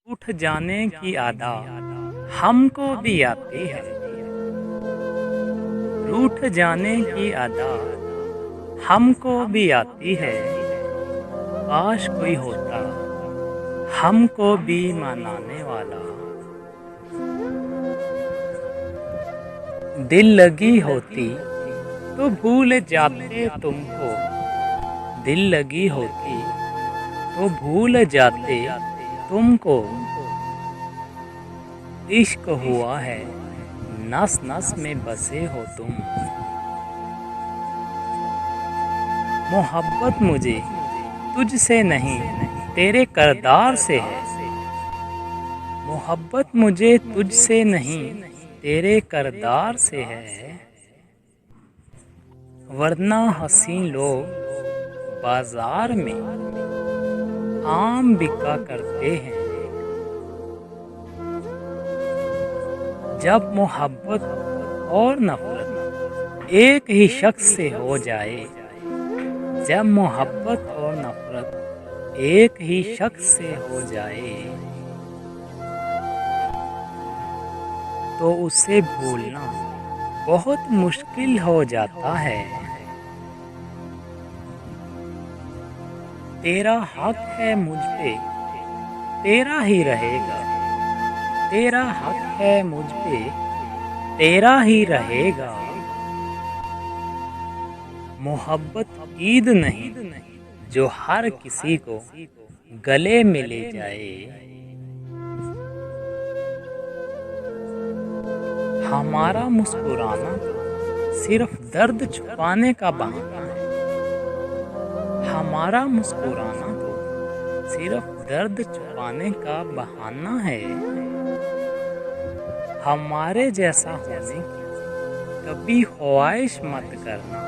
उठ जाने की अदा हमको भी आती है। रूठ जाने की अदा हमको भी आती है। काश कोई होता हमको भी मनाने वाला। दिल लगी होती तो भूल जाते तुमको। दिल लगी होती तो भूल जाते तुमको। इश्क हुआ है नस नस में बसे हो तुम। मोहब्बत मुझे तुझसे नहीं तेरे करदार से है। मोहब्बत मुझे तुझसे नहीं तेरे करदार से है। वरना हसीन लोग बाजार में आम बिका करते हैं। जब मोहब्बत और नफरत एक ही शख्स से हो जाए। जब मोहब्बत और नफरत एक ही शख्स से हो जाए तो उसे भूलना बहुत मुश्किल हो जाता है। तेरा हक है मुझ पे तेरा ही रहेगा। तेरा हक है मुझ पे तेरा ही रहेगा। मोहब्बत ईद नहीं जो हर किसी को गले में ले जाए। हमारा मुस्कुराना तो सिर्फ दर्द छुपाने का बहाना है। हमारा मुस्कुराना तो सिर्फ दर्द छुपाने का बहाना है। हमारे जैसा होने की कभी ख्वाहिश मत करना।